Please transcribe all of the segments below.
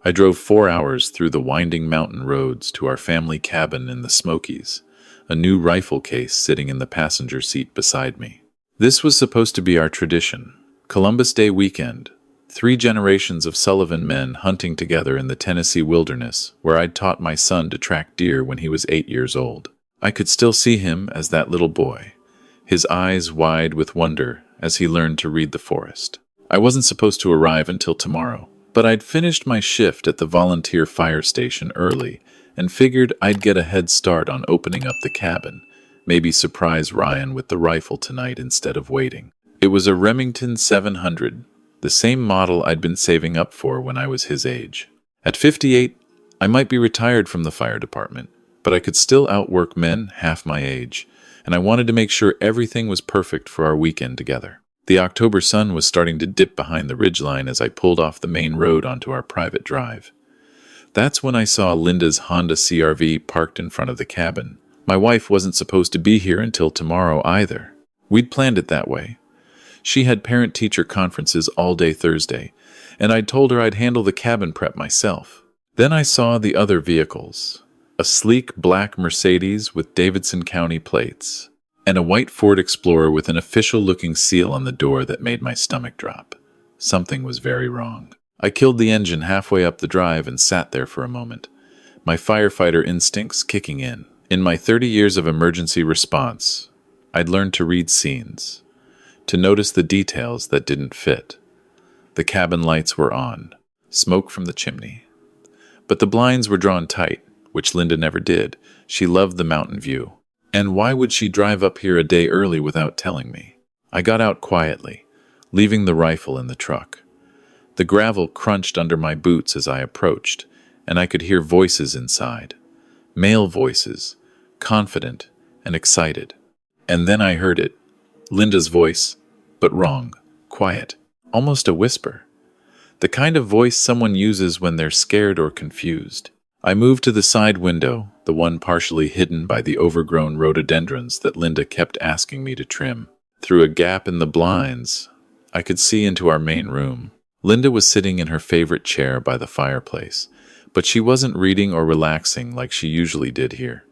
I drove 4 hours through the winding mountain roads to our family cabin in the Smokies, a new rifle case sitting in the passenger seat beside me. This was supposed to be our tradition, Columbus Day weekend, 3 generations of Sullivan men hunting together in the Tennessee wilderness, where I'd taught my son to track deer when he was 8 years old. I could still see him as that little boy, his eyes wide with wonder as he learned to read the forest. I wasn't supposed to arrive until tomorrow, but I'd finished my shift at the volunteer fire station early and figured I'd get a head start on opening up the cabin, maybe surprise Ryan with the rifle tonight instead of waiting. It was a Remington 700, the same model I'd been saving up for when I was his age. At 58, I might be retired from the fire department, but I could still outwork men half my age, and I wanted to make sure everything was perfect for our weekend together. The October sun was starting to dip behind the ridgeline as I pulled off the main road onto our private drive. That's when I saw Linda's Honda CR-V parked in front of the cabin. My wife wasn't supposed to be here until tomorrow either. We'd planned it that way. She had parent-teacher conferences all day Thursday, and I'd told her I'd handle the cabin prep myself. Then I saw the other vehicles. A sleek black Mercedes with Davidson County plates, and a white Ford Explorer with an official-looking seal on the door that made my stomach drop. Something was very wrong. I killed the engine halfway up the drive and sat there for a moment, my firefighter instincts kicking in. In my 30 years of emergency response, I'd learned to read scenes, to notice the details that didn't fit. The cabin lights were on, smoke from the chimney. But the blinds were drawn tight, which Linda never did. She loved the mountain view. And why would she drive up here a day early without telling me? I got out quietly, leaving the rifle in the truck. The gravel crunched under my boots as I approached, and I could hear voices inside. Male voices, confident and excited. And then I heard it. Linda's voice, but wrong, quiet, almost a whisper. The kind of voice someone uses when they're scared or confused. I moved to the side window, the one partially hidden by the overgrown rhododendrons that Linda kept asking me to trim. Through a gap in the blinds, I could see into our main room. Linda was sitting in her favorite chair by the fireplace, but she wasn't reading or relaxing like she usually did here.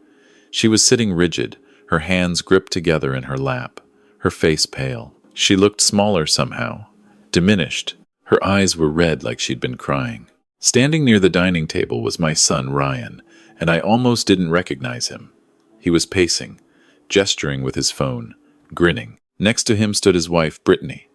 She was sitting rigid, her hands gripped together in her lap, her face pale. She looked smaller somehow, diminished. Her eyes were red like she'd been crying. Standing near the dining table was my son, Ryan, and I almost didn't recognize him. He was pacing, gesturing with his phone, grinning. Next to him stood his wife, Brittany,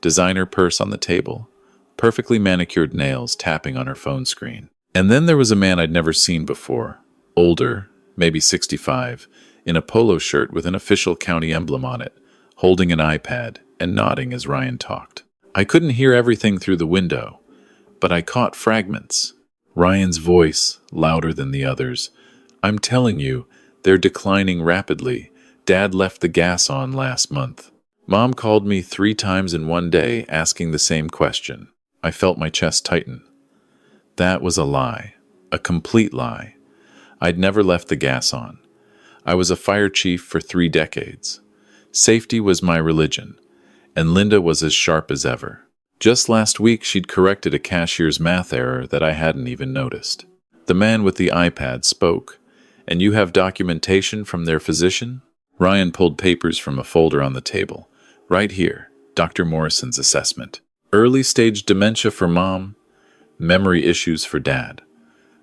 designer purse on the table, perfectly manicured nails tapping on her phone screen. And then there was a man I'd never seen before, older, maybe 65, in a polo shirt with an official county emblem on it, holding an iPad and nodding as Ryan talked. I couldn't hear everything through the window, but I caught fragments. Ryan's voice, louder than the others. "I'm telling you, they're declining rapidly. Dad left the gas on last month. Mom called me 3 times in one day asking the same question." I felt my chest tighten. That was a lie. A complete lie. I'd never left the gas on. I was a fire chief for 3 decades. Safety was my religion, and Linda was as sharp as ever. Just last week, she'd corrected a cashier's math error that I hadn't even noticed. The man with the iPad spoke. "And you have documentation from their physician?" Ryan pulled papers from a folder on the table. "Right here, Dr. Morrison's assessment. Early-stage dementia for Mom, memory issues for Dad.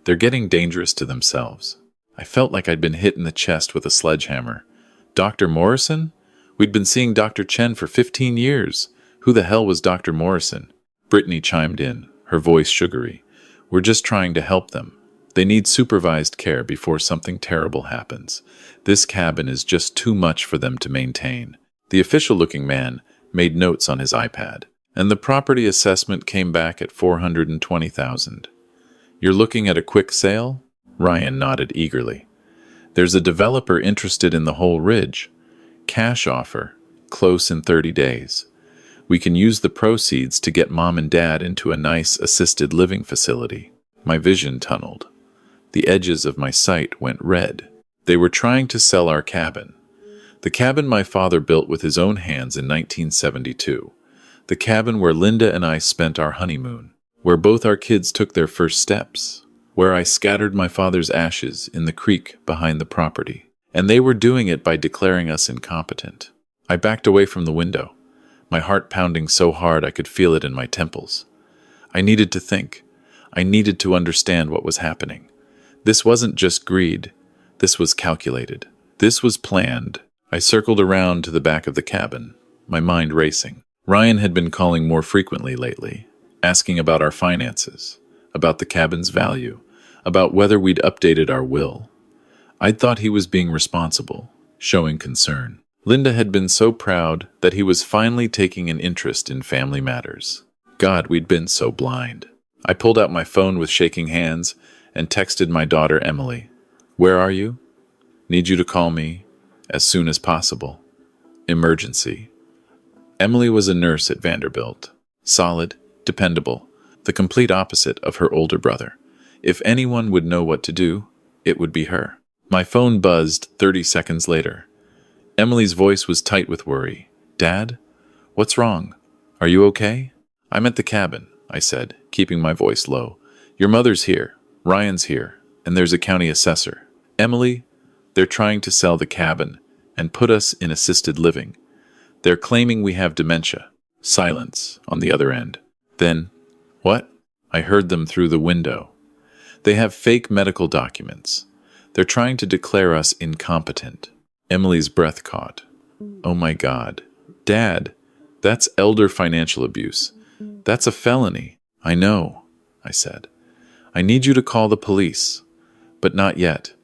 They're getting dangerous to themselves." I felt like I'd been hit in the chest with a sledgehammer. Dr. Morrison? We'd been seeing Dr. Chen for 15 years. Who the hell was Dr. Morrison? Brittany chimed in, her voice sugary. "We're just trying to help them. They need supervised care before something terrible happens. This cabin is just too much for them to maintain." The official-looking man made notes on his iPad, and the property assessment came back at $420,000. "You're looking at a quick sale?" Ryan nodded eagerly. "There's a developer interested in the whole ridge. Cash offer, close in 30 days. We can use the proceeds to get Mom and Dad into a nice assisted living facility." My vision tunneled. The edges of my sight went red. They were trying to sell our cabin. The cabin my father built with his own hands in 1972. The cabin where Linda and I spent our honeymoon. where both our kids took their first steps, where I scattered my father's ashes in the creek behind the property, and they were doing it by declaring us incompetent. I backed away from the window, my heart pounding so hard I could feel it in my temples. I needed to think. I needed to understand what was happening. This wasn't just greed. This was calculated. This was planned. I circled around to the back of the cabin, my mind racing. Ryan had been calling more frequently lately, asking about our finances, about the cabin's value, about whether we'd updated our will. I'd thought he was being responsible, showing concern. Linda had been so proud that he was finally taking an interest in family matters. God, we'd been so blind. I pulled out my phone with shaking hands and texted my daughter Emily. "Where are you? Need you to call me as soon as possible. Emergency." Emily was a nurse at Vanderbilt. Solid, dependable, the complete opposite of her older brother. If anyone would know what to do, it would be her. My phone buzzed 30 seconds later. Emily's voice was tight with worry. "Dad? What's wrong? Are you okay?" "I'm at the cabin," I said, keeping my voice low. "Your mother's here, Ryan's here, and there's a county assessor. Emily, they're trying to sell the cabin and put us in assisted living. They're claiming we have dementia." Silence on the other end. Then, "What?" I heard them through the window. "They have fake medical documents. They're trying to declare us incompetent." Emily's breath caught. "Oh my God. Dad, that's elder financial abuse. That's a felony." "I know," I said. "I need you to call the police. But not yet.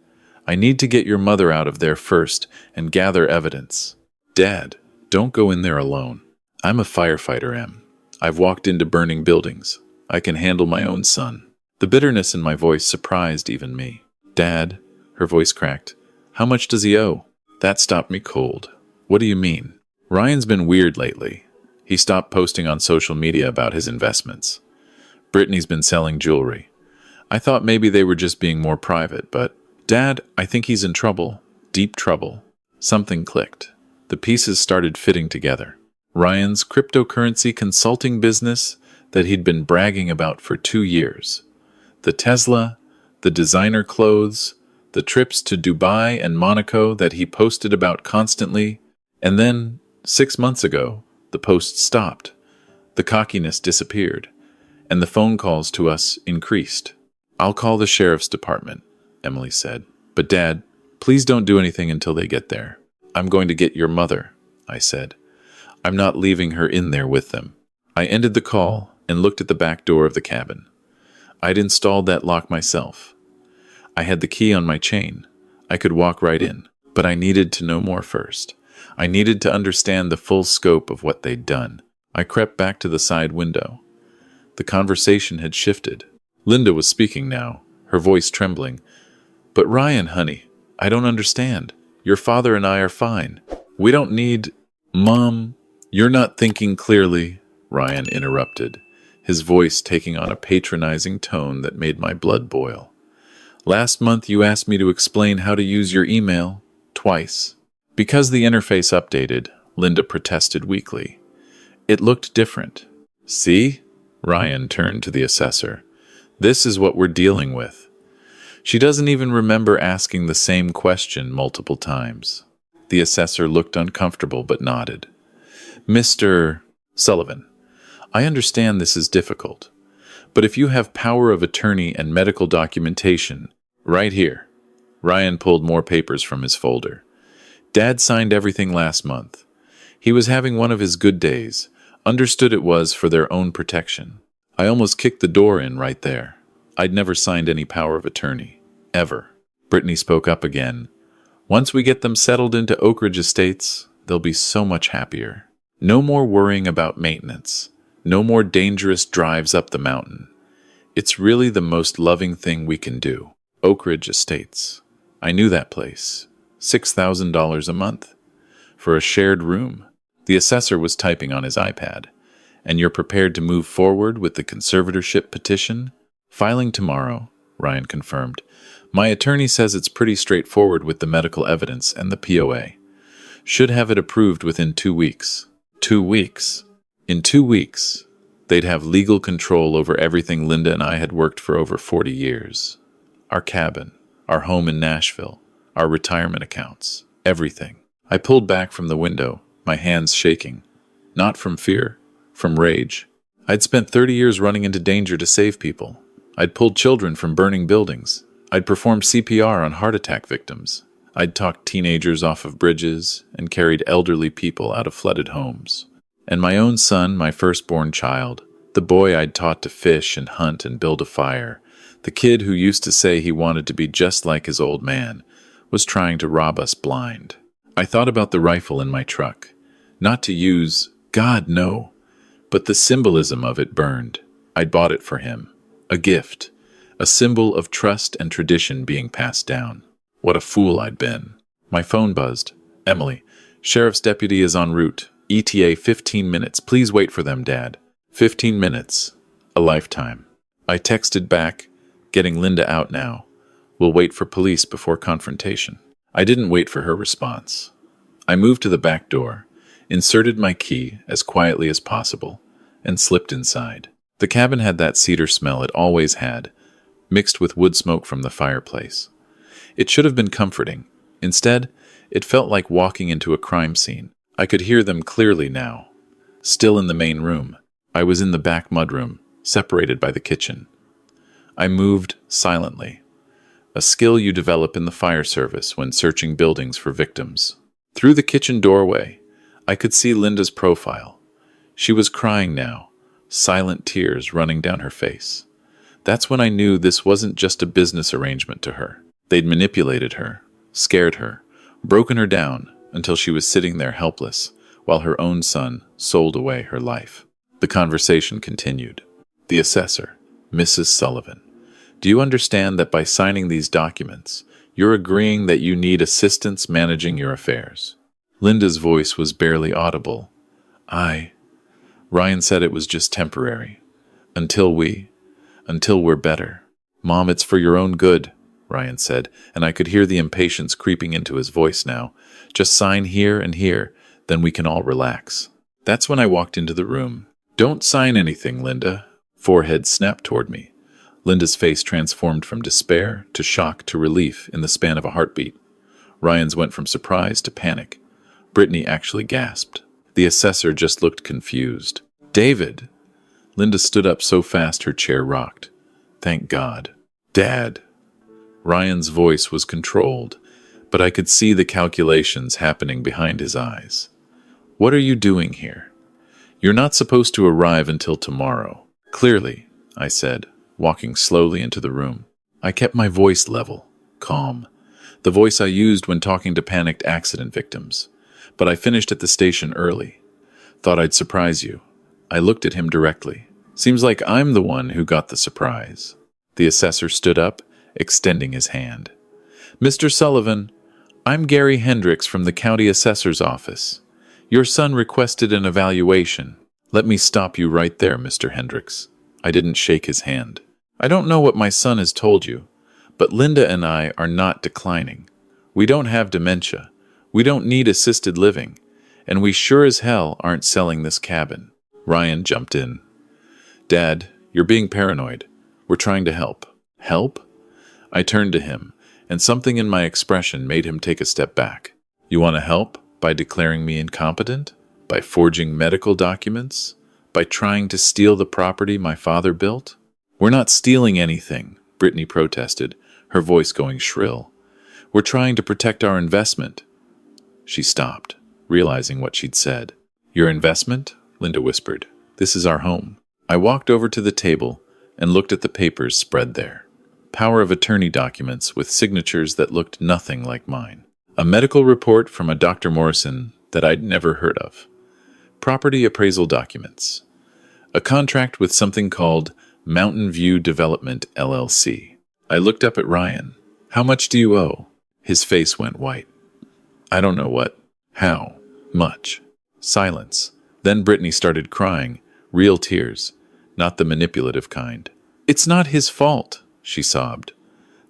I need to get your mother out of there first and gather evidence." "Dad, don't go in there alone. I'm a firefighter, Em. I've walked into burning buildings. I can handle my own son." The bitterness in my voice surprised even me. "Dad," her voice cracked, "how much does he owe?" That stopped me cold. "What do you mean?" "Ryan's been weird lately. He stopped posting on social media about his investments. Brittany's been selling jewelry. I thought maybe they were just being more private, but Dad, I think he's in trouble. Deep trouble." Something clicked. The pieces started fitting together. Ryan's cryptocurrency consulting business that he'd been bragging about for 2 years. The Tesla, the designer clothes, the trips to Dubai and Monaco that he posted about constantly. And then, 6 months ago, the posts stopped. The cockiness disappeared, and the phone calls to us increased. "I'll call the sheriff's department," Emily said. "But Dad, please don't do anything until they get there." "I'm going to get your mother," I said. "I'm not leaving her in there with them." I ended the call and looked at the back door of the cabin. I'd installed that lock myself. I had the key on my chain. I could walk right in, but I needed to know more first. I needed to understand the full scope of what they'd done. I crept back to the side window. The conversation had shifted. Linda was speaking now, her voice trembling. "But Ryan, honey, I don't understand. Your father and I are fine. We don't need—" "Mom, you're not thinking clearly," Ryan interrupted, his voice taking on a patronizing tone that made my blood boil. "Last month you asked me to explain how to use your email, twice." Because the interface updated, Linda protested weakly. It looked different. "See?" Ryan turned to the assessor. "This is what we're dealing with." She doesn't even remember asking the same question multiple times. The assessor looked uncomfortable but nodded. "Mr. Sullivan, I understand this is difficult, but if you have power of attorney and medical documentation, right here." Ryan pulled more papers from his folder. "Dad signed everything last month. He was having one of his good days, understood it was for their own protection. I almost kicked the door in right there. I'd never signed any power of attorney. Ever." Brittany spoke up again. "Once we get them settled into Oak Ridge Estates, they'll be so much happier. No more worrying about maintenance. No more dangerous drives up the mountain. It's really the most loving thing we can do. Oak Ridge Estates. I knew that place. $6,000 a month. For a shared room." The assessor was typing on his iPad. "And you're prepared to move forward with the conservatorship petition?" "Filing tomorrow," Ryan confirmed. "My attorney says it's pretty straightforward with the medical evidence and the POA. Should have it approved within 2 weeks." 2 weeks. In 2 weeks. They'd have legal control over everything Linda and I had worked for over 40 years. Our cabin, our home in Nashville, our retirement accounts, everything. I pulled back from the window, my hands shaking. Not from fear, from rage. I'd spent 30 years running into danger to save people. I'd pulled children from burning buildings. I'd performed CPR on heart attack victims. I'd talked teenagers off of bridges and carried elderly people out of flooded homes. And my own son, my firstborn child, the boy I'd taught to fish and hunt and build a fire, the kid who used to say he wanted to be just like his old man, was trying to rob us blind. I thought about the rifle in my truck. Not to use, God, no, but the symbolism of it burned. I'd bought it for him. A gift. A symbol of trust and tradition being passed down. What a fool I'd been. My phone buzzed. Emily, sheriff's deputy is en route. ETA 15 minutes. Please wait for them, Dad. 15 minutes. A lifetime. I texted back, getting Linda out now. We'll wait for police before confrontation. I didn't wait for her response. I moved to the back door, inserted my key as quietly as possible, and slipped inside. The cabin had that cedar smell it always had, mixed with wood smoke from the fireplace. It should have been comforting. Instead, it felt like walking into a crime scene. I could hear them clearly now. Still in the main room. I was in the back mudroom, separated by the kitchen. I moved silently, a skill you develop in the fire service when searching buildings for victims. Through the kitchen doorway, I could see Linda's profile. She was crying now, silent tears running down her face. That's when I knew this wasn't just a business arrangement to her. They'd manipulated her, scared her, broken her down until she was sitting there helpless, while her own son sold away her life. The conversation continued. The assessor, Mrs. Sullivan. Do you understand that by signing these documents, you're agreeing that you need assistance managing your affairs? Linda's voice was barely audible. Ryan said it was just temporary. Until we're better. Mom, it's for your own good, Ryan said, and I could hear the impatience creeping into his voice now. Just sign here and here, then we can all relax. That's when I walked into the room. Don't sign anything, Linda. Forehead snapped toward me. Linda's face transformed from despair to shock to relief in the span of a heartbeat. Ryan's went from surprise to panic. Brittany actually gasped. The assessor just looked confused. David! Linda stood up so fast her chair rocked. Thank God. Dad! Ryan's voice was controlled, but I could see the calculations happening behind his eyes. What are you doing here? You're not supposed to arrive until tomorrow. Clearly, I said, walking slowly into the room. I kept my voice level, calm, the voice I used when talking to panicked accident victims. But I finished at the station early. Thought I'd surprise you. I looked at him directly. Seems like I'm the one who got the surprise. The assessor stood up, extending his hand. Mr. Sullivan, I'm Gary Hendricks from the county assessor's office. Your son requested an evaluation. Let me stop you right there, Mr. Hendricks. I didn't shake his hand. I don't know what my son has told you, but Linda and I are not declining. We don't have dementia. We don't need assisted living. And we sure as hell aren't selling this cabin. Ryan jumped in. Dad, you're being paranoid. We're trying to help. Help? I turned to him, and something in my expression made him take a step back. You want to help? By declaring me incompetent? By forging medical documents? By trying to steal the property my father built? We're not stealing anything, Brittany protested, her voice going shrill. We're trying to protect our investment. She stopped, realizing what she'd said. Your investment? Linda whispered. This is our home. I walked over to the table and looked at the papers spread there. Power of attorney documents with signatures that looked nothing like mine. A medical report from a Dr. Morrison that I'd never heard of. Property appraisal documents. A contract with something called Mountain View Development, LLC. I looked up at Ryan. How much do you owe? His face went white. I don't know what. How much? Silence. Then Brittany started crying, real tears, not the manipulative kind. It's not his fault, she sobbed.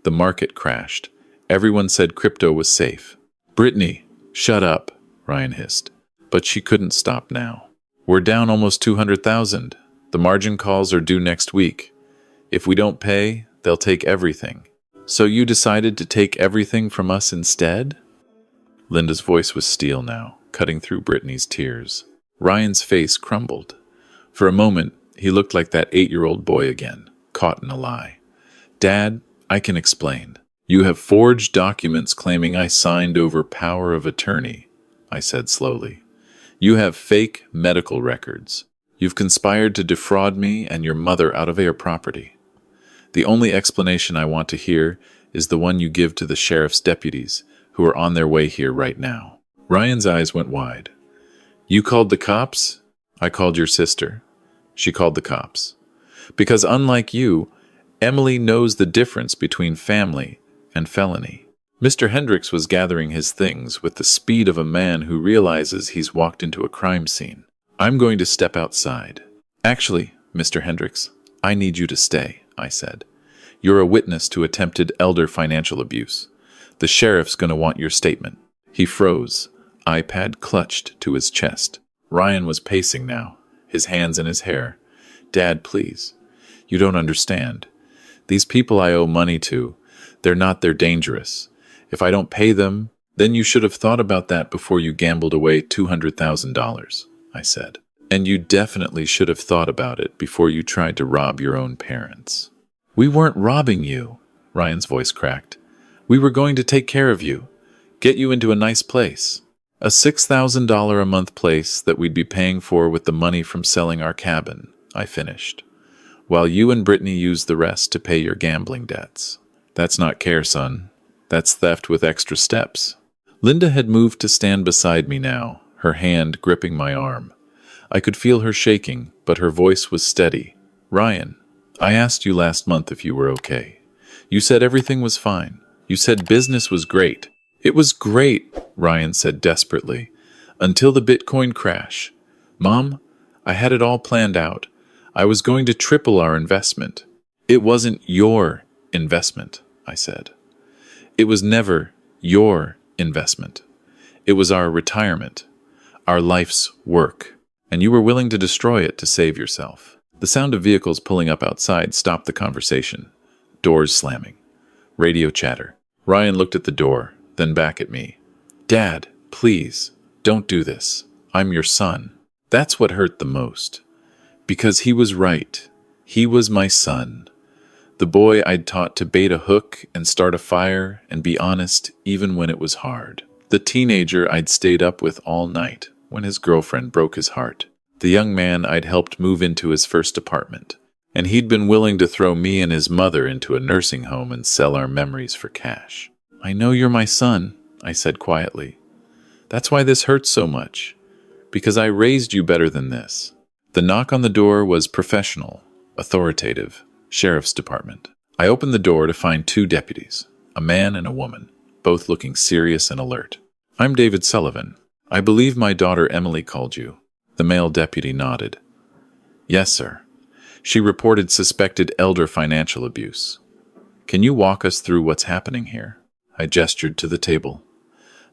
The market crashed. Everyone said crypto was safe. Brittany, shut up, Ryan hissed. But she couldn't stop now. We're down almost 200,000. The margin calls are due next week. If we don't pay, they'll take everything. So you decided to take everything from us instead? Linda's voice was steel now, cutting through Brittany's tears. Ryan's face crumbled. For a moment, he looked like that 8-year-old boy again, caught in a lie. Dad, I can explain. You have forged documents claiming I signed over power of attorney, I said slowly. You have fake medical records. You've conspired to defraud me and your mother out of their property. The only explanation I want to hear is the one you give to the sheriff's deputies, who are on their way here right now. Ryan's eyes went wide. You called the cops? I called your sister. She called the cops. Because unlike you, Emily knows the difference between family and felony. Mr. Hendricks was gathering his things with the speed of a man who realizes he's walked into a crime scene. I'm going to step outside. Actually, Mr. Hendricks, I need you to stay, I said. You're a witness to attempted elder financial abuse. The sheriff's going to want your statement. He froze, iPad clutched to his chest. Ryan was pacing now, his hands in his hair. Dad, please. You don't understand. These people I owe money to, they're dangerous. If I don't pay them, then you should have thought about that before you gambled away $200,000, I said. And you definitely should have thought about it before you tried to rob your own parents. We weren't robbing you, Ryan's voice cracked. We were going to take care of you, get you into a nice place. A $6,000 a month place that we'd be paying for with the money from selling our cabin, I finished. While you and Brittany used the rest to pay your gambling debts. That's not care, son. That's theft with extra steps. Linda had moved to stand beside me now, her hand gripping my arm. I could feel her shaking, but her voice was steady. Ryan, I asked you last month if you were okay. You said everything was fine. You said business was great. It was great, Ryan said desperately, until the Bitcoin crash. Mom, I had it all planned out. I was going to triple our investment. It wasn't your investment, I said. It was never your investment. It was our retirement, our life's work, and you were willing to destroy it to save yourself. The sound of vehicles pulling up outside stopped the conversation. Doors slamming. Radio chatter. Ryan looked at the door, then back at me. Dad, please, don't do this. I'm your son. That's what hurt the most. Because he was right. He was my son. The boy I'd taught to bait a hook and start a fire and be honest even when it was hard. The teenager I'd stayed up with all night when his girlfriend broke his heart. The young man I'd helped move into his first apartment. And he'd been willing to throw me and his mother into a nursing home and sell our memories for cash. I know you're my son, I said quietly. That's why this hurts so much. Because I raised you better than this. The knock on the door was professional, authoritative. Sheriff's Department. I opened the door to find 2 deputies, a man and a woman, both looking serious and alert. I'm David Sullivan. I believe my daughter Emily called you. The male deputy nodded. Yes, sir. She reported suspected elder financial abuse. Can you walk us through what's happening here? I gestured to the table.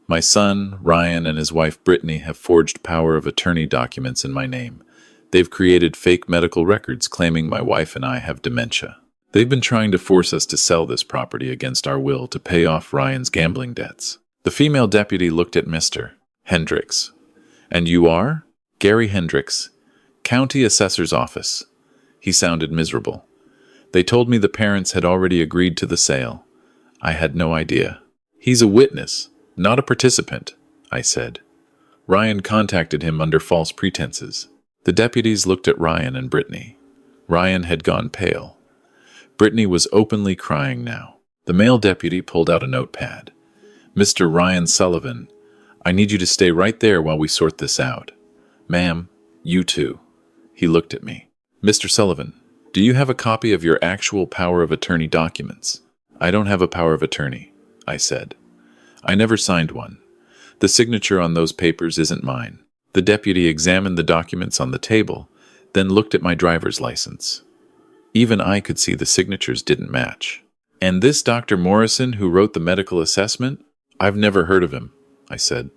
My son, Ryan, and his wife Brittany have forged power of attorney documents in my name. They've created fake medical records claiming my wife and I have dementia. They've been trying to force us to sell this property against our will to pay off Ryan's gambling debts. The female deputy looked at Mr. Hendricks. And you are? Gary Hendricks, County Assessor's Office. He sounded miserable. They told me the parents had already agreed to the sale. I had no idea. He's a witness, not a participant, I said. Ryan contacted him under false pretenses. The deputies looked at Ryan and Brittany. Ryan had gone pale. Brittany was openly crying now. The male deputy pulled out a notepad. Mr. Ryan Sullivan, I need you to stay right there while we sort this out. Ma'am, you too. He looked at me. Mr. Sullivan, do you have a copy of your actual power of attorney documents? I don't have a power of attorney, I said. I never signed one. The signature on those papers isn't mine. The deputy examined the documents on the table, then looked at my driver's license. Even I could see the signatures didn't match. And this Dr. Morrison who wrote the medical assessment? I've never heard of him, I said.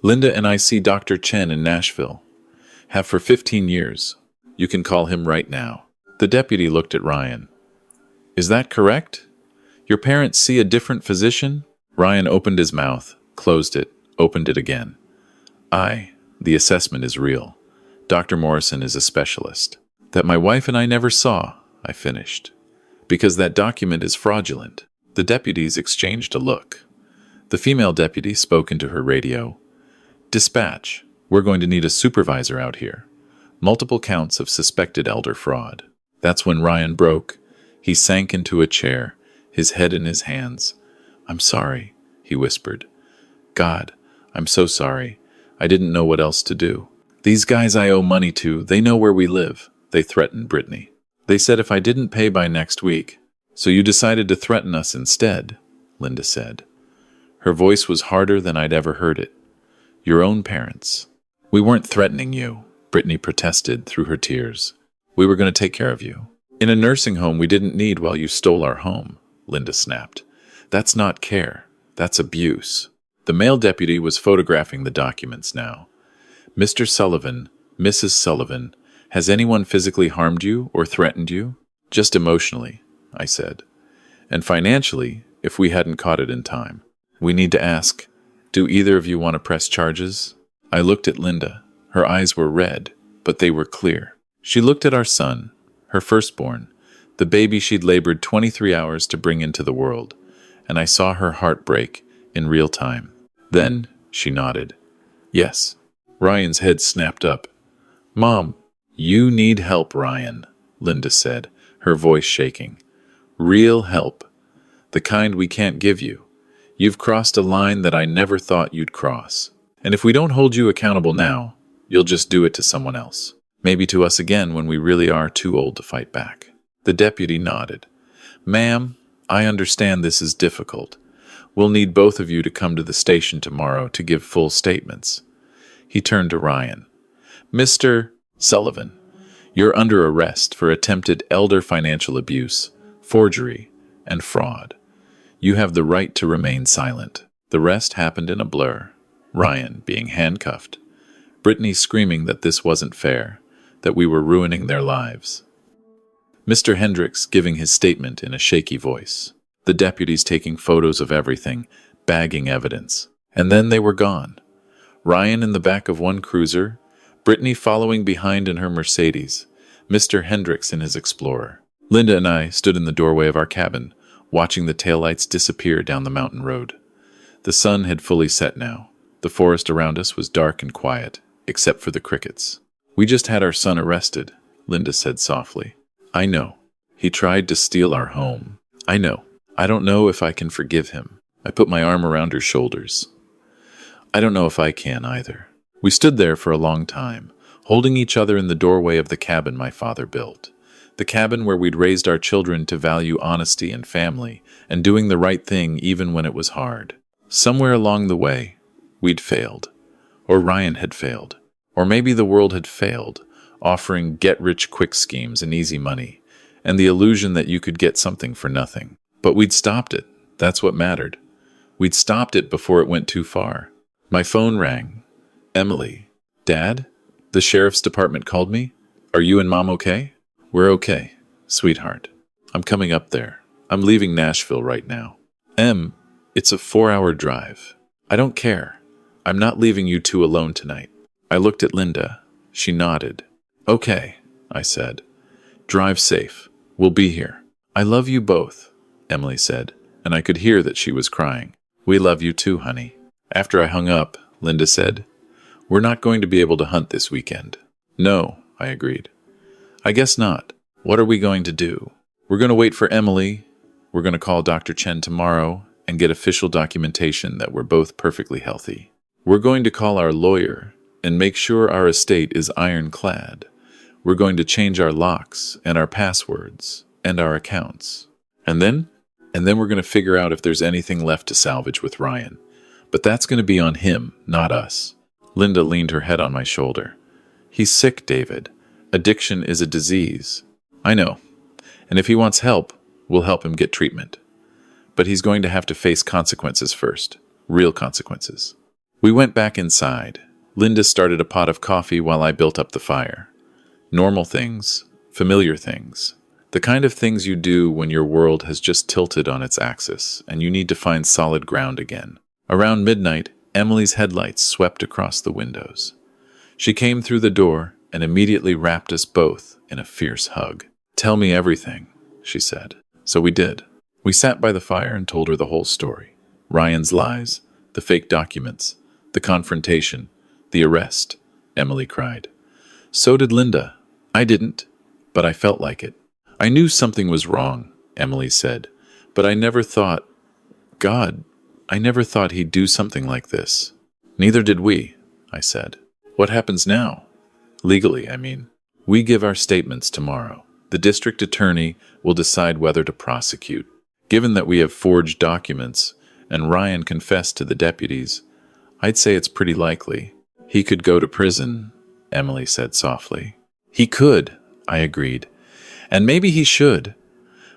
Linda and I see Dr. Chen in Nashville. Have for 15 years. You can call him right now." The deputy looked at Ryan. "Is that correct? Your parents see a different physician?" Ryan opened his mouth, closed it, opened it again. The assessment is real. Dr. Morrison is a specialist. That my wife and I never saw," I finished. "Because that document is fraudulent." The deputies exchanged a look. The female deputy spoke into her radio. "Dispatch, we're going to need a supervisor out here. Multiple counts of suspected elder fraud." That's when Ryan broke. He sank into a chair, his head in his hands. "I'm sorry," he whispered. "God, I'm so sorry. I didn't know what else to do. These guys I owe money to, they know where we live." They threatened Brittany. "They said if I didn't pay by next week." "So you decided to threaten us instead," Linda said. Her voice was harder than I'd ever heard it. "Your own parents." "We weren't threatening you," Brittany protested through her tears. "We were going to take care of you. In a nursing home we didn't need while you stole our home," Linda snapped. "That's not care. That's abuse." The male deputy was photographing the documents now. "Mr. Sullivan, Mrs. Sullivan, has anyone physically harmed you or threatened you?" "Just emotionally," I said. "And financially, if we hadn't caught it in time." "We need to ask, do either of you want to press charges?" I looked at Linda. Her eyes were red, but they were clear. She looked at our son, her firstborn, the baby she'd labored 23 hours to bring into the world, and I saw her heart break in real time. Then she nodded. "Yes." Ryan's head snapped up. "Mom, you need help, Ryan," Linda said, her voice shaking. "Real help. The kind we can't give you. You've crossed a line that I never thought you'd cross. And if we don't hold you accountable now, you'll just do it to someone else. Maybe to us again when we really are too old to fight back." The deputy nodded. "Ma'am, I understand this is difficult. We'll need both of you to come to the station tomorrow to give full statements." He turned to Ryan. "Mr. Sullivan, you're under arrest for attempted elder financial abuse, forgery, and fraud. You have the right to remain silent." The rest happened in a blur. Ryan being handcuffed. Brittany screaming that this wasn't fair, that we were ruining their lives. Mr. Hendricks giving his statement in a shaky voice. The deputies taking photos of everything, bagging evidence. And then they were gone. Ryan in the back of one cruiser, Brittany following behind in her Mercedes, Mr. Hendricks in his Explorer. Linda and I stood in the doorway of our cabin, watching the taillights disappear down the mountain road. The sun had fully set now. The forest around us was dark and quiet, except for the crickets. "We just had our son arrested," Linda said softly. "I know. He tried to steal our home. I know. I don't know if I can forgive him." I put my arm around her shoulders. "I don't know if I can either." We stood there for a long time, holding each other in the doorway of the cabin my father built. The cabin where we'd raised our children to value honesty and family, and doing the right thing even when it was hard. Somewhere along the way, we'd failed. Or Ryan had failed. Or maybe the world had failed, offering get-rich-quick schemes and easy money, and the illusion that you could get something for nothing. But we'd stopped it. That's what mattered. We'd stopped it before it went too far. My phone rang. "Emily." "Dad? The sheriff's department called me. Are you and Mom okay?" "We're okay, sweetheart. I'm coming up there. I'm leaving Nashville right now." It's a 4-hour drive. I don't care. I'm not leaving you two alone tonight." I looked at Linda. She nodded. "Okay," I said. "Drive safe. We'll be here." "I love you both," Emily said, and I could hear that she was crying. "We love you too, honey." After I hung up, Linda said, "We're not going to be able to hunt this weekend." "No," I agreed. "I guess not. What are we going to do?" "We're going to wait for Emily. We're going to call Dr. Chen tomorrow and get official documentation that we're both perfectly healthy. We're going to call our lawyer and make sure our estate is ironclad. We're going to change our locks and our passwords and our accounts. And then we're going to figure out if there's anything left to salvage with Ryan. But that's going to be on him, not us." Linda leaned her head on my shoulder. "He's sick, David. Addiction is a disease." "I know. And if he wants help, we'll help him get treatment. But he's going to have to face consequences first. Real consequences." We went back inside. Linda started a pot of coffee while I built up the fire. Normal things, familiar things. The kind of things you do when your world has just tilted on its axis and you need to find solid ground again. Around midnight, Emily's headlights swept across the windows. She came through the door and immediately wrapped us both in a fierce hug. "Tell me everything," she said. So we did. We sat by the fire and told her the whole story. Ryan's lies, the fake documents, the confrontation, the arrest. Emily cried. So did Linda. I didn't, but I felt like it. I knew something was wrong, Emily said, but I never thought, God, I never thought he'd do something like this. Neither did we, I said. What happens now? Legally, I mean. We give our statements tomorrow. The district attorney will decide whether to prosecute. Given that we have forged documents, and Ryan confessed to the deputies, I'd say it's pretty likely. He could go to prison, Emily said softly. He could, I agreed. And maybe he should.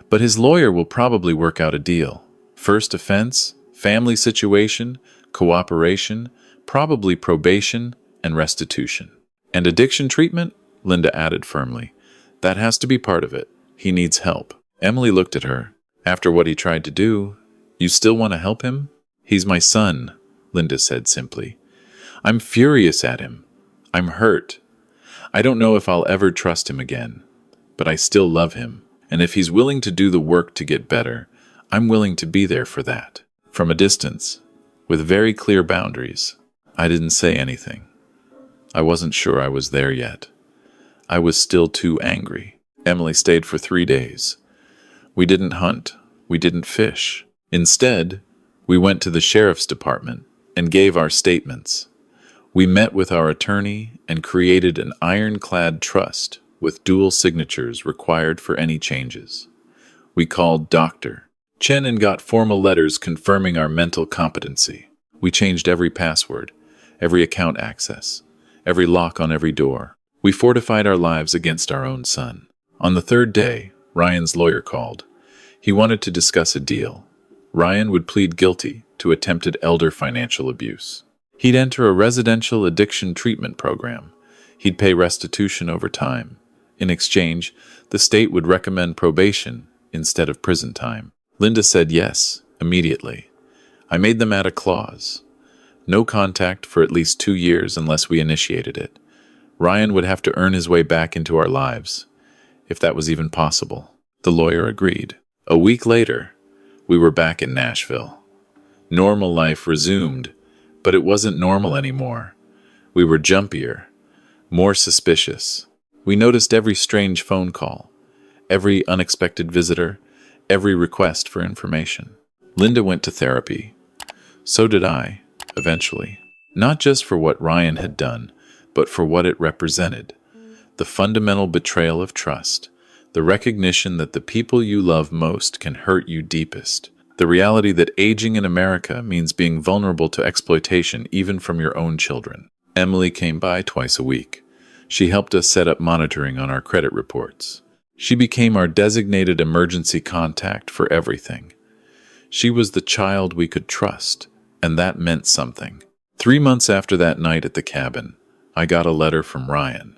But his lawyer will probably work out a deal. First offense, family situation, cooperation, probably probation, and restitution. And addiction treatment? Linda added firmly. That has to be part of it. He needs help. Emily looked at her. After what he tried to do, you still want to help him? He's my son, Linda said simply. I'm furious at him. I'm hurt. I don't know if I'll ever trust him again, but I still love him. And if he's willing to do the work to get better, I'm willing to be there for that. From a distance, with very clear boundaries. I didn't say anything. I wasn't sure I was there yet. I was still too angry. Emily stayed for 3 days. We didn't hunt. We didn't fish. Instead, we went to the sheriff's department and gave our statements. We met with our attorney and created an ironclad trust with dual signatures required for any changes. We called Dr. Chen and got formal letters confirming our mental competency. We changed every password, every account access, every lock on every door. We fortified our lives against our own son. On the 3rd day, Ryan's lawyer called. He wanted to discuss a deal. Ryan would plead guilty to attempted elder financial abuse. He'd enter a residential addiction treatment program. He'd pay restitution over time. In exchange, the state would recommend probation instead of prison time. Linda said yes, immediately. I made them add a clause. No contact for at least 2 years unless we initiated it. Ryan would have to earn his way back into our lives, if that was even possible. The lawyer agreed. A week later, we were back in Nashville. Normal life resumed, but it wasn't normal anymore. We were jumpier, more suspicious. We noticed every strange phone call, every unexpected visitor, every request for information. Linda went to therapy. So did I, eventually. Not just for what Ryan had done, but for what it represented. The fundamental betrayal of trust. The recognition that the people you love most can hurt you deepest. The reality that aging in America means being vulnerable to exploitation even from your own children. Emily came by twice a week. She helped us set up monitoring on our credit reports. She became our designated emergency contact for everything. She was the child we could trust, and that meant something. 3 months after that night at the cabin, I got a letter from Ryan.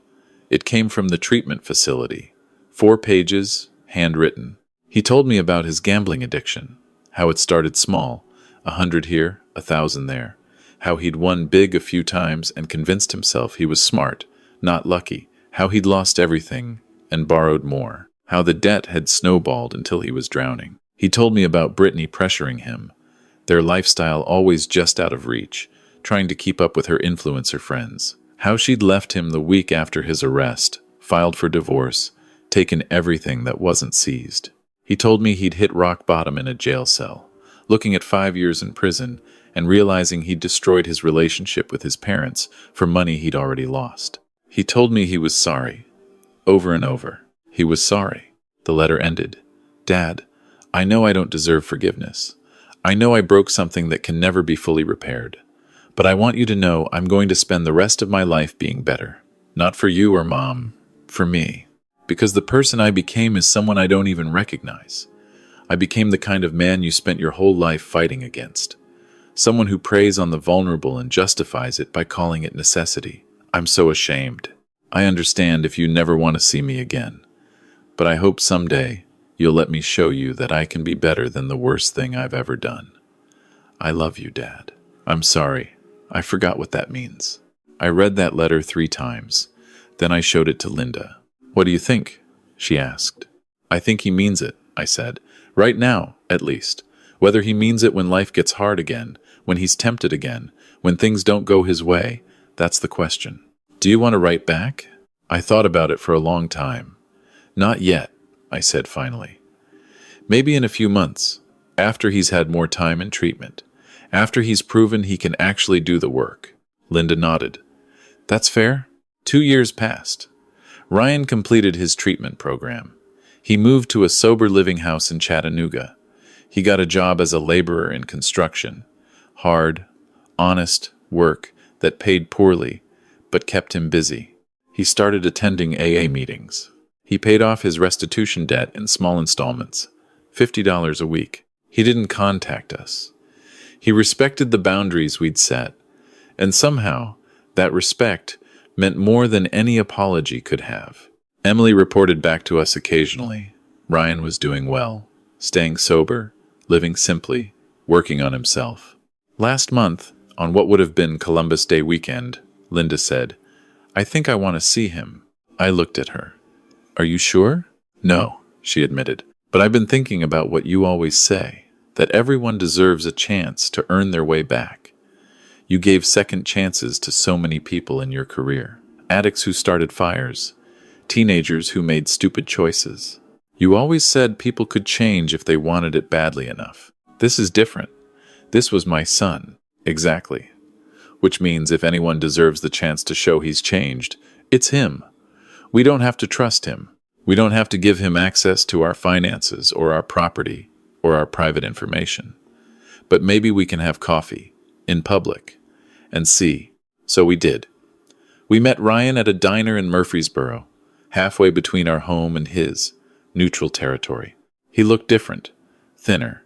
It came from the treatment facility. 4 pages, handwritten. He told me about his gambling addiction, how it started small, 100 here, 1,000 there, how he'd won big a few times and convinced himself he was smart, not lucky, how he'd lost everything and borrowed more, how the debt had snowballed until he was drowning. He told me about Brittany pressuring him, their lifestyle always just out of reach, trying to keep up with her influencer friends, how she'd left him the week after his arrest, filed for divorce, taken everything that wasn't seized. He told me he'd hit rock bottom in a jail cell, looking at 5 years in prison and realizing he'd destroyed his relationship with his parents for money he'd already lost. He told me he was sorry, over and over. He was sorry. The letter ended. Dad, I know I don't deserve forgiveness. I know I broke something that can never be fully repaired. But I want you to know I'm going to spend the rest of my life being better. Not for you or Mom, for me. Because the person I became is someone I don't even recognize. I became the kind of man you spent your whole life fighting against. Someone who preys on the vulnerable and justifies it by calling it necessity. I'm so ashamed. I understand if you never want to see me again, but I hope someday you'll let me show you that I can be better than the worst thing I've ever done. I love you, Dad. I'm sorry. I forgot what that means. I read that letter 3 times. Then I showed it to Linda. What do you think? She asked. I think he means it, I said. Right now, at least. Whether he means it when life gets hard again, when he's tempted again, when things don't go his way, that's the question. Do you want to write back? I thought about it for a long time. Not yet, I said finally. Maybe in a few months, after he's had more time in treatment, after he's proven he can actually do the work. Linda nodded. That's fair. 2 years passed. Ryan completed his treatment program. He moved to a sober living house in Chattanooga. He got a job as a laborer in construction. Hard, honest work that paid poorly, but kept him busy. He started attending AA meetings. He paid off his restitution debt in small installments, $50 a week. He didn't contact us. He respected the boundaries we'd set, and somehow that respect meant more than any apology could have. Emily reported back to us occasionally. Ryan was doing well, staying sober, living simply, working on himself. Last month, on what would have been Columbus Day weekend, Linda said, I think I want to see him. I looked at her. Are you sure? No, she admitted. But I've been thinking about what you always say, that everyone deserves a chance to earn their way back. You gave second chances to so many people in your career. Addicts who started fires, teenagers who made stupid choices. You always said people could change if they wanted it badly enough. This is different. This was my son. Exactly. Which means if anyone deserves the chance to show he's changed, it's him. We don't have to trust him. We don't have to give him access to our finances or our property or our private information. But maybe we can have coffee, in public, and see. So we did. We met Ryan at a diner in Murfreesboro, halfway between our home and his, neutral territory. He looked different, thinner,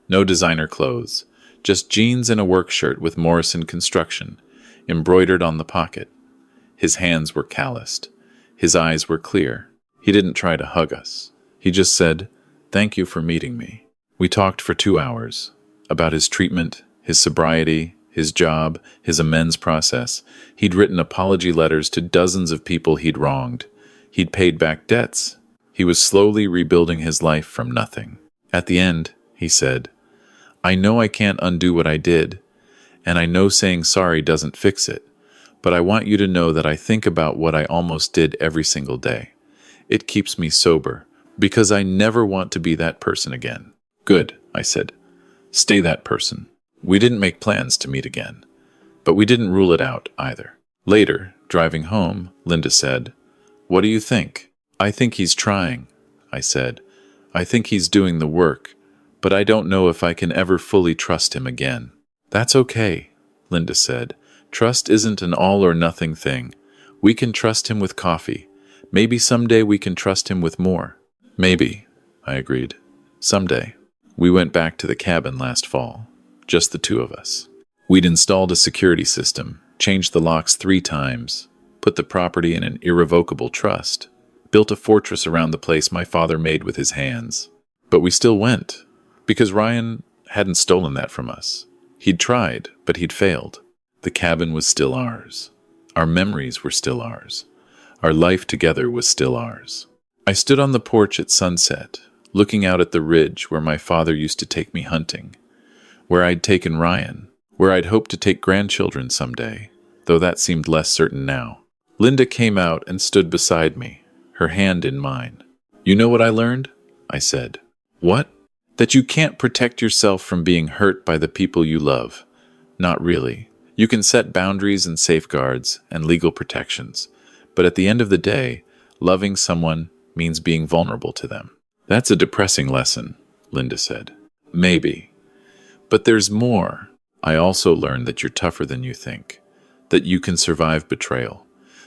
no designer clothes, just jeans and a work shirt with Morrison Construction, embroidered on the pocket. His hands were calloused. His eyes were clear. He didn't try to hug us. He just said, "Thank you for meeting me." We talked for 2 hours about his treatment, his sobriety, his job, his amends process. He'd written apology letters to dozens of people he'd wronged. He'd paid back debts. He was slowly rebuilding his life from nothing. At the end, he said, I know I can't undo what I did, and I know saying sorry doesn't fix it, but I want you to know that I think about what I almost did every single day. It keeps me sober, because I never want to be that person again. Good, I said. Stay that person. We didn't make plans to meet again, but we didn't rule it out either. Later, driving home, Linda said, What do you think? I think he's trying, I said. I think he's doing the work, but I don't know if I can ever fully trust him again. That's okay, Linda said. Trust isn't an all-or-nothing thing. We can trust him with coffee. Maybe someday we can trust him with more. Maybe, I agreed. Someday. We went back to the cabin last fall, just the 2 of us. We'd installed a security system, changed the locks 3 times, put the property in an irrevocable trust, built a fortress around the place my father made with his hands. But we still went, because Ryan hadn't stolen that from us. He'd tried, but he'd failed. The cabin was still ours. Our memories were still ours. Our life together was still ours. I stood on the porch at sunset, looking out at the ridge where my father used to take me hunting, where I'd taken Ryan, where I'd hoped to take grandchildren someday, though that seemed less certain now. Linda came out and stood beside me, her hand in mine. You know what I learned? I said. What? That you can't protect yourself from being hurt by the people you love. Not really. You can set boundaries and safeguards and legal protections, but at the end of the day, loving someone means being vulnerable to them. That's a depressing lesson, Linda said. Maybe. But there's more. I also learned that you're tougher than you think, that you can survive betrayal,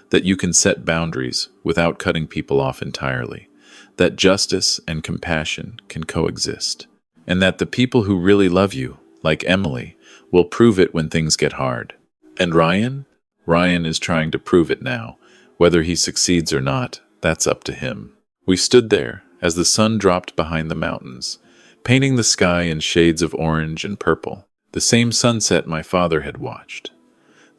that you can set boundaries without cutting people off entirely, that justice and compassion can coexist, and that the people who really love you, like Emily, will prove it when things get hard. And Ryan? Ryan is trying to prove it now, Whether he succeeds or not, that's up to him. We stood there as the sun dropped behind the mountains, painting the sky in shades of orange and purple. The same sunset my father had watched.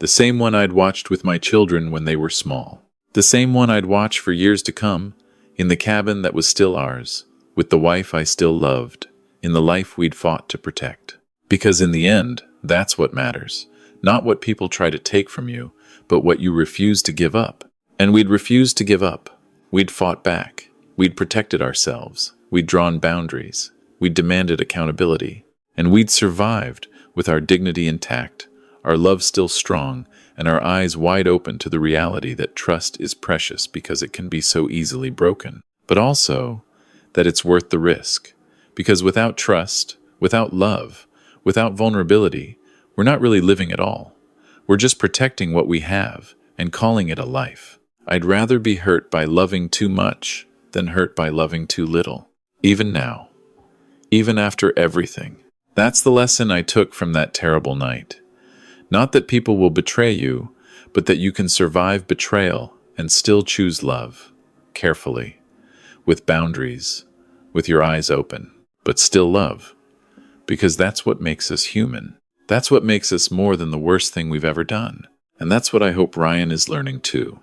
The same one I'd watched with my children when they were small. The same one I'd watch for years to come, in the cabin that was still ours, with the wife I still loved, in the life we'd fought to protect. Because in the end, that's what matters. Not what people try to take from you, but what you refuse to give up. And we'd refused to give up. We'd fought back. We'd protected ourselves. We'd drawn boundaries. We'd demanded accountability. And we'd survived with our dignity intact, our love still strong, and our eyes wide open to the reality that trust is precious because it can be so easily broken. But also that it's worth the risk. Because without trust, without love, without vulnerability, we're not really living at all. We're just protecting what we have and calling it a life. I'd rather be hurt by loving too much than hurt by loving too little. Even now. Even after everything. That's the lesson I took from that terrible night. Not that people will betray you, but that you can survive betrayal and still choose love. Carefully. With boundaries. With your eyes open. But still love. Because that's what makes us human. That's what makes us more than the worst thing we've ever done. And that's what I hope Ryan is learning too.